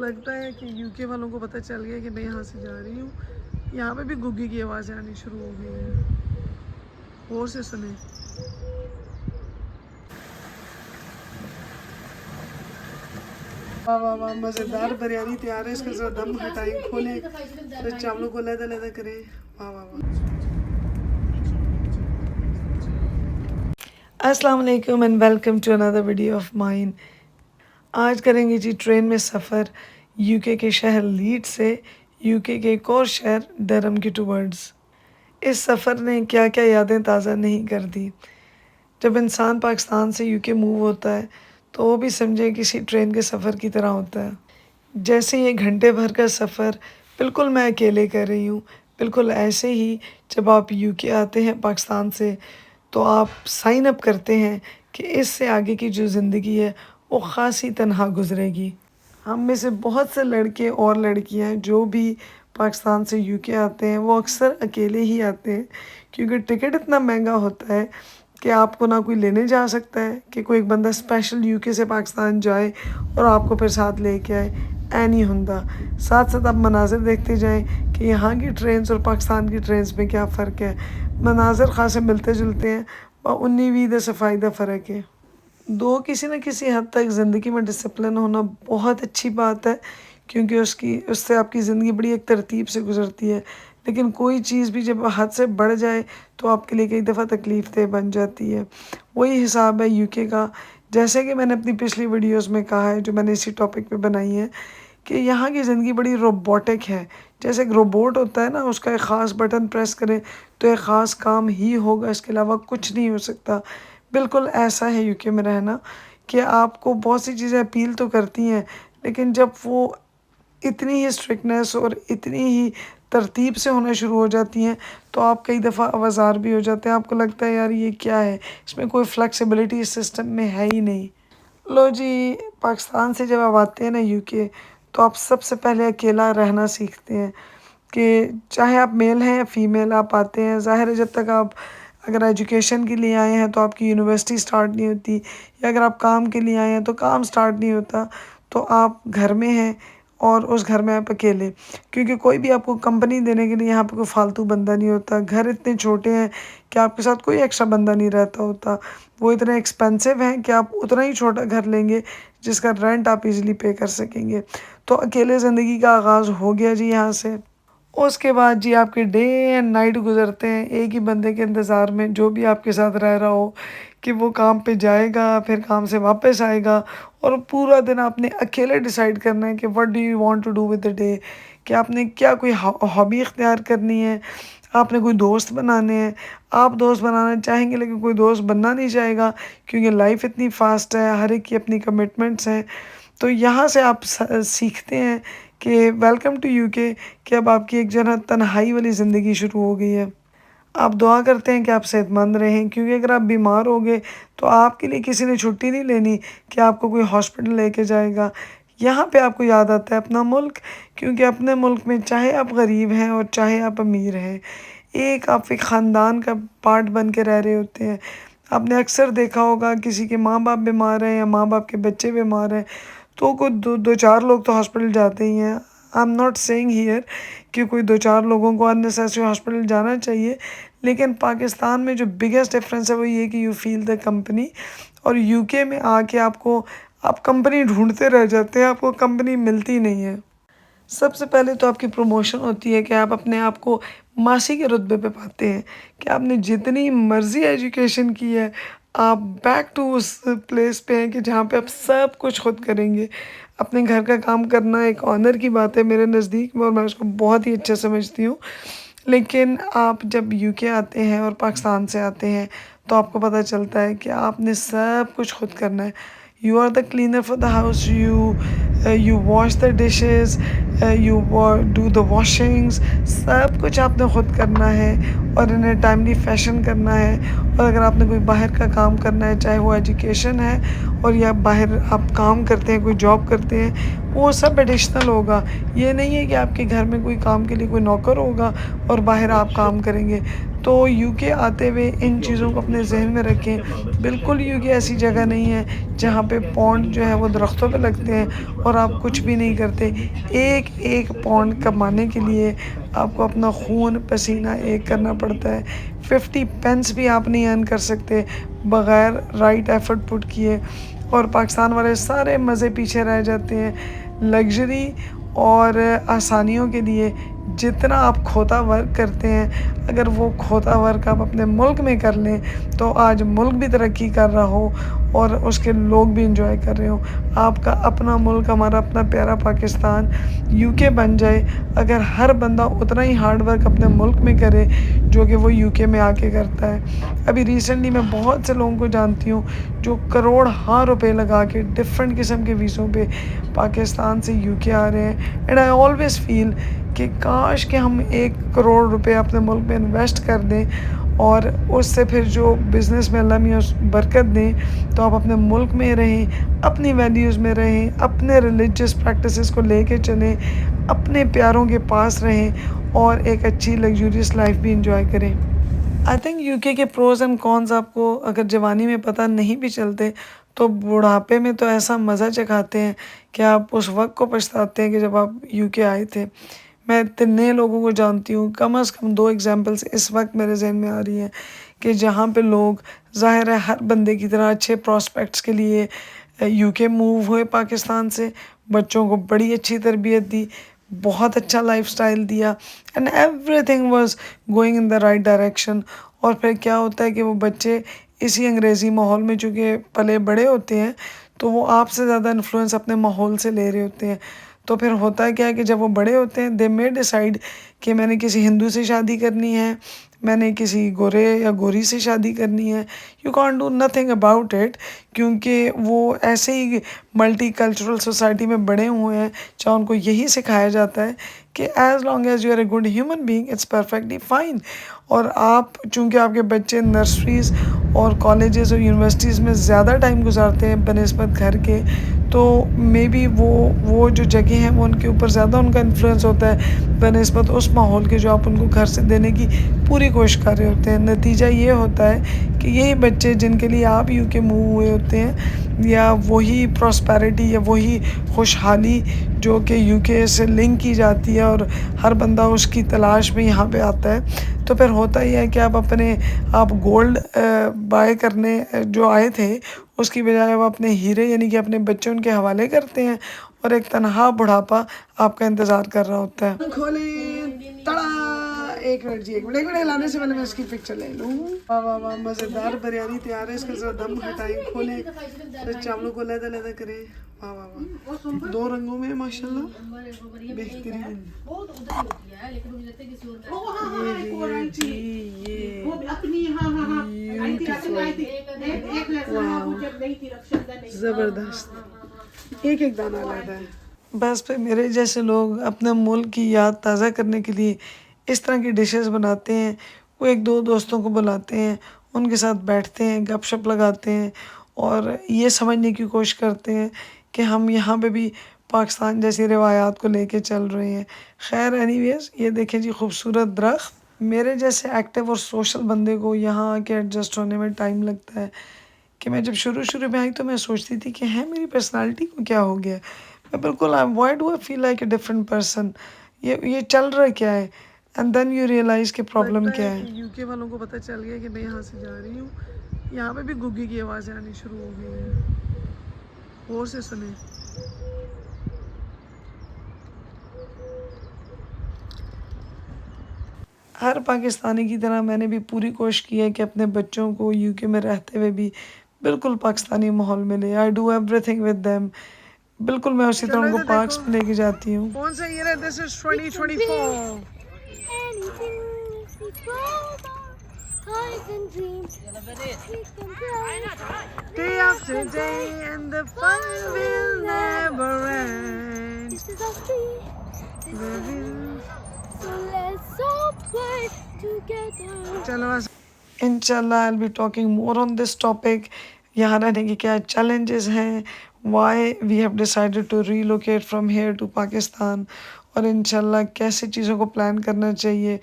لگتا ہے کہ یو کے والوں کو پتہ چل گیا کہ میں یہاں سے جا رہی ہوں. یہاں پہ بھی گگی کی آوازیں آنی شروع ہو گئی ہیں. اور سے سنیں. واہ واہ واہ مزیدار بریانی تیار ہے. اس کا ذرا دم ہٹائیں, کھولیں, پھر چاولوں کو علیحدہ علیحدہ کریں. واہ واہ واہ. السلام علیکم and welcome to another video of mine. آج کریں گے جی ٹرین میں سفر یو کے شہر لیڈ سے یو کے ایک اور شہر ڈرہم کی ٹورڈز. اس سفر نے کیا کیا یادیں تازہ نہیں کر دی. جب انسان پاکستان سے یو کے موو ہوتا ہے تو وہ بھی سمجھے کسی ٹرین کے سفر کی طرح ہوتا ہے. جیسے یہ گھنٹے بھر کا سفر بالکل میں اکیلے کر رہی ہوں. بالکل ایسے ہی جب آپ یو کے آتے ہیں پاکستان سے تو آپ سائن اپ کرتے ہیں کہ اس سے آگے کی جو زندگی ہے وہ خاصی تنہا گزرے گی. ہم میں سے بہت سے لڑکے اور لڑکیاں جو بھی پاکستان سے یو کے آتے ہیں وہ اکثر اکیلے ہی آتے ہیں, کیونکہ ٹکٹ اتنا مہنگا ہوتا ہے کہ آپ کو نہ کوئی لینے جا سکتا ہے کہ کوئی ایک بندہ اسپیشل یو کے سے پاکستان جائے اور آپ کو پھر ساتھ لے کے آئے. نہیں ہوندا. ساتھ ساتھ آپ مناظر دیکھتے جائیں کہ یہاں کی ٹرینز اور پاکستان کی ٹرینز میں کیا فرق ہے. مناظر خاصے ملتے جلتے ہیں اور 19-20 سے فائدہ فرق ہے. کسی نہ کسی حد تک زندگی میں ڈسپلن ہونا بہت اچھی بات ہے, کیونکہ اس سے آپ کی زندگی بڑی ایک ترتیب سے گزرتی ہے. لیکن کوئی چیز بھی جب حد سے بڑھ جائے تو آپ کے لیے کئی دفعہ تکلیف دہ بن جاتی ہے. وہی حساب ہے یو کے کا. جیسے کہ میں نے اپنی پچھلی ویڈیوز میں کہا ہے جو میں نے اسی ٹاپک پہ بنائی ہے کہ یہاں کی زندگی بڑی روبوٹک ہے. جیسے ایک روبوٹ ہوتا ہے نا, اس کا ایک خاص بٹن پریس کرے تو ایک خاص کام ہی ہوگا, اس کے علاوہ کچھ نہیں ہو سکتا. بالکل ایسا ہے یو کے میں رہنا کہ آپ کو بہت سی چیزیں اپیل تو کرتی ہیں لیکن جب وہ اتنی ہی اسٹرکٹنیس اور اتنی ہی ترتیب سے ہونا شروع ہو جاتی ہیں تو آپ کئی دفعہ آوازار بھی ہو جاتے ہیں. آپ کو لگتا ہے یار یہ کیا ہے, اس میں کوئی فلیکسیبلٹی اس سسٹم میں ہے ہی نہیں. لو جی, پاکستان سے جب آپ آتے ہیں نا یو کے تو آپ سب سے پہلے اکیلا رہنا سیکھتے ہیں کہ چاہے آپ میل ہیں یا فیمیل آپ آتے ہیں. ظاہر ہے جب تک آپ اگر ایجوکیشن کے لیے آئے ہیں تو آپ کی یونیورسٹی سٹارٹ نہیں ہوتی, یا اگر آپ کام کے لیے آئے ہیں تو کام سٹارٹ نہیں ہوتا. تو آپ گھر میں ہیں اور اس گھر میں آپ اکیلے, کیونکہ کوئی بھی آپ کو کمپنی دینے کے لیے یہاں پہ کوئی فالتو بندہ نہیں ہوتا. گھر اتنے چھوٹے ہیں کہ آپ کے ساتھ کوئی ایکسٹرا بندہ نہیں رہتا ہوتا. وہ اتنے ایکسپینسو ہیں کہ آپ اتنا ہی چھوٹا گھر لیں گے جس کا رینٹ آپ ایزیلی پے کر سکیں گے. تو اکیلے زندگی کا آغاز ہو گیا جی یہاں سے. اس کے بعد جی آپ کے ڈے اینڈ نائٹ گزرتے ہیں ایک ہی بندے کے انتظار میں, جو بھی آپ کے ساتھ رہ رہا ہو کہ وہ کام پہ جائے گا پھر کام سے واپس آئے گا, اور پورا دن آپ نے اکیلے ڈیسائیڈ کرنا ہے کہ what do you want to do with the day, کہ آپ نے کیا کوئی ہابی اختیار کرنی ہے, آپ نے کوئی دوست بنانے ہیں. آپ دوست بنانا چاہیں گے لیکن کوئی دوست بننا نہیں چاہے گا کیونکہ لائف اتنی فاسٹ ہے, ہر ایک کی اپنی کمٹمنٹس ہیں. تو یہاں سے آپ سیکھتے ہیں کہ ویلکم ٹو یو کے, کہ اب آپ کی ایک جگہ تنہائی والی زندگی شروع ہو گئی ہے. آپ دعا کرتے ہیں کہ آپ صحت مند رہیں, کیونکہ اگر آپ بیمار ہو گئے تو آپ کے لیے کسی نے چھٹی نہیں لینی کہ آپ کو کوئی ہاسپٹل لے کے جائے گا. یہاں پہ آپ کو یاد آتا ہے اپنا ملک, کیونکہ اپنے ملک میں چاہے آپ غریب ہیں اور چاہے آپ امیر ہیں, آپ ایک خاندان کا پارٹ بن کے رہ رہے ہوتے ہیں. آپ نے اکثر دیکھا ہوگا کسی کے ماں باپ بیمار ہیں یا ماں باپ کے بچے بیمار ہیں تو کوئی دو چار لوگ تو ہاسپٹل جاتے ہی ہیں. I'm not seeing here کہ کوئی دو چار لوگوں کو اننیسیسری ہاسپٹل جانا چاہیے, لیکن پاکستان میں جو بگیسٹ ڈفرینس ہے وہ یہ کہ یو فیل دا کمپنی, اور یو کے میں آ کے آپ کمپنی ڈھونڈتے رہ جاتے ہیں, آپ کو کمپنی ملتی نہیں ہے. سب سے پہلے تو آپ کی پروموشن ہوتی ہے کہ آپ اپنے آپ کو ماسی کے رتبے پہ پاتے ہیں کہ آپ نے جتنی مرضی ایجوکیشن کی ہے آپ بیک ٹو اس پلیس پہ ہیں کہ جہاں پہ آپ سب کچھ خود کریں گے. اپنے گھر کا کام کرنا ایک آنر کی بات ہے میرے نزدیک, اور میں اس کو بہت ہی اچھا سمجھتی ہوں. لیکن آپ جب یو کے آتے ہیں اور پاکستان سے آتے ہیں تو آپ کو پتہ چلتا ہے کہ آپ نے سب کچھ خود کرنا ہے. You are the cleaner for the house, you wash the dishes, you do the washings, سب کچھ آپ نے خود کرنا ہے. اور انہیں ٹائملی فیشن کرنا ہے، اور اگر آپ نے کوئی باہر کا کام کرنا ہے، چاہے وہ ایجوکیشن ہے اور یا باہر آپ کام کرتے ہیں، کوئی جاب کرتے ہیں، وہ سب ایڈیشنل ہوگا۔ یہ نہیں ہے کہ آپ کے گھر میں کوئی کام کے لیے کوئی نوکر ہوگا اور باہر آپ کام کریں گے۔ تو یو کے آتے ہوئے ان چیزوں کو اپنے ذہن میں رکھیں۔ بالکل یو کے ایسی جگہ نہیں ہے جہاں پہ پونڈ جو ہے وہ درختوں پہ لگتے ہیں اور آپ کچھ بھی نہیں کرتے۔ ایک ایک پونڈ کمانے کے لیے آپ کو اپنا خون پسینہ ایک کرنا پڑتا ہے۔ 50 پینس بھی آپ نہیں ارن کر سکتے بغیر رائٹ ایفرٹ پٹ کیے، اور پاکستان والے سارے مزے پیچھے رہ جاتے ہیں۔ لگژری اور آسانیوں کے لیے جتنا آپ کھوتا ورک کرتے ہیں، اگر وہ کھوتا ورک آپ اپنے ملک میں کر لیں تو آج ملک بھی ترقی کر رہا ہو اور اس کے لوگ بھی انجوائے کر رہے ہوں۔ آپ کا اپنا ملک، ہمارا اپنا پیارا پاکستان یو کے بن جائے اگر ہر بندہ اتنا ہی ہارڈ ورک اپنے ملک میں کرے جو کہ وہ یو کے میں آ کے کرتا ہے۔ ابھی ریسنٹلی میں بہت سے لوگوں کو جانتی ہوں جو کروڑ ہاں روپے لگا کے ڈفرینٹ قسم کے ویزوں پہ پاکستان سے یو کے آ رہے ہیں۔ اینڈ آئی آلویز فیل کہ کاش کہ ہم 1 کروڑ روپے اپنے ملک میں انویسٹ کر دیں، اور اس سے پھر جو بزنس میں اللہ میاں برکت دیں تو آپ اپنے ملک میں رہیں، اپنی ویلیوز میں رہیں، اپنے ریلیجیس پریکٹسز کو لے کے چلیں، اپنے پیاروں کے پاس رہیں اور ایک اچھی لگژریس لائف بھی انجوائے کریں۔ آئی تھنک یو کے پروز اینڈ کونز آپ کو اگر جوانی میں پتہ نہیں بھی چلتے تو بڑھاپے میں تو ایسا مزہ چکھاتے ہیں کہ آپ اس وقت کو پچھتاتے ہیں کہ جب آپ یو کے آئے تھے۔ میں اتنے لوگوں کو جانتی ہوں، کم از کم 2 ایگزامپلس اس وقت میرے ذہن میں آ رہی ہیں کہ جہاں پہ لوگ ظاہر ہے ہر بندے کی طرح اچھے پراسپیکٹس کے لیے یو کے موو ہوئے پاکستان سے، بچوں کو بڑی اچھی تربیت دی، بہت اچھا لائف سٹائل دیا، and every thing was going in the right direction. اور پھر کیا ہوتا ہے کہ وہ بچے اسی انگریزی ماحول میں چونکہ پلے بڑے ہوتے ہیں تو وہ آپ سے زیادہ انفلوئنس اپنے ماحول سے لے رہے ہوتے ہیں۔ تو پھر ہوتا ہے کیا ہے کہ جب وہ بڑے ہوتے ہیں دے مے ڈیسائیڈ کہ میں نے کسی ہندو سے شادی کرنی ہے، میں نے کسی گورے یا گوری سے شادی کرنی ہے۔ You can't do nothing about it, کیونکہ وہ ایسے ہی ملٹی کلچرل سوسائٹی میں بڑے ہوئے ہیں جہاں ان کو یہی سکھایا جاتا ہے کہ as long as you are a good human being it's perfectly fine. اور آپ چونکہ آپ کے بچے نرسریز اور کالجز اور یونیورسٹیز میں زیادہ ٹائم گزارتے ہیں بنسبت گھر کے، تو مے بی وہ جو جگہ ہیں وہ ان کے اوپر زیادہ ان کا انفلوئنس ہوتا ہے بنسبت اس ماحول کے جو آپ ان کو گھر سے دینے کی پوری کوشش کر رہے ہوتے ہیں۔ نتیجہ یہ ہوتا ہے کہ یہی بچے جن کے لیے آپ یو کے موو ہوئے ہوتے ہیں، یا وہی پراسپیرٹی یا وہی خوشحالی جو کہ یو کے سے لنک کی جاتی ہے اور ہر بندہ اس کی تلاش میں یہاں پہ آتا ہے، تو پھر ہوتا ہی ہے کہ آپ گولڈ بائی کرنے جو آئے تھے اس کی بجائے وہ اپنے ہیرے یعنی کہ اپنے بچے ان کے حوالے کرتے ہیں، اور ایک تنہا بڑھاپا آپ کا انتظار کر رہا ہوتا ہے۔ کھولیں تڑا، ایک منٹ جی، ایک منٹ لانے سے پہلے میں اس کی پکچر لے لوں۔ واہ واہ واہ، مزیدار بریانی تیار ہے، اس کا ذرا دم ہٹائیں، کھولیں، پھر چاولوں کو علیحدہ علیحدہ کریں۔ واہ واہ واہ، 2 رنگوں میں ماشاءاللہ بہترین۔ زبردست، ایک ایک دانہ علیحدہ ہے۔ بس پھر میرے جیسے لوگ اپنے ملک کی یاد تازہ کرنے کے لیے اس طرح کی ڈشز بناتے ہیں۔ وہ 1-2 دوستوں کو بلاتے ہیں، ان کے ساتھ بیٹھتے ہیں، گپ شپ لگاتے ہیں اور یہ سمجھنے کی کوشش کرتے ہیں کہ ہم یہاں پہ بھی پاکستان جیسی روایات کو لے کے چل رہے ہیں۔ خیر اینی ویز، یہ دیکھیں جی خوبصورت درخت۔ میرے جیسے ایکٹیو اور سوشل بندے کو یہاں آ کے ایڈجسٹ ہونے میں ٹائم لگتا ہے کہ میں جب شروع میں آئی تو میں سوچتی تھی کہ میری پرسنالٹی کو کیا ہو گیا، میں بالکل why do I feel like a different person, یہ چل رہا کیا ہے، اینڈ دین یو ریئلائز کہ پرابلم کیا ہے۔ یو کے والوں کو پتہ چل گیا کہ میں یہاں سے جا رہی ہوں، یہاں پہ بھی گگی کی آوازیں آنی شروع ہو گئی ہیں، اور سے سنیں۔ ہر پاکستانی کی طرح میں نے بھی پوری کوشش کی ہے کہ اپنے بچوں کو یو کے میں رہتے ہوئے بھی بالکل پاکستانی ماحول میں لے۔ I do every thing with them, بالکل میں اسی طرح ان کو پارکس میں لے کے جاتی ہوں۔ کون سا ایئر ہے؟ دس از 2024۔ Day after day and the fun will never end. So let's all play چلو انشاءاللہ I'll be talking more on this topic. یہاں رہنے کے کیا challenges ہیں, why we have decided to relocate from here to Pakistan, اور انشاءاللہ کیسے چیزوں کو پلان کرنا چاہیے.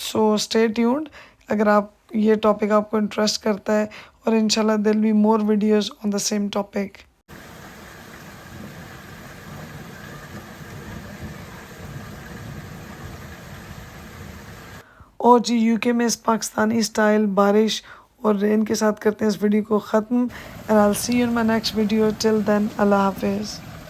So stay tuned اگر آپ یہ ٹاپک آپ کو انٹرسٹ کرتا ہے, اور انشاءاللہ there will be more videos on the same topic. اور جی یو کے میں اس پاکستانی اسٹائل بارش اور رین کے ساتھ کرتے ہیں اس ویڈیو کو ختم. And I'll see you in my next video. Till then, اللہ حافظ.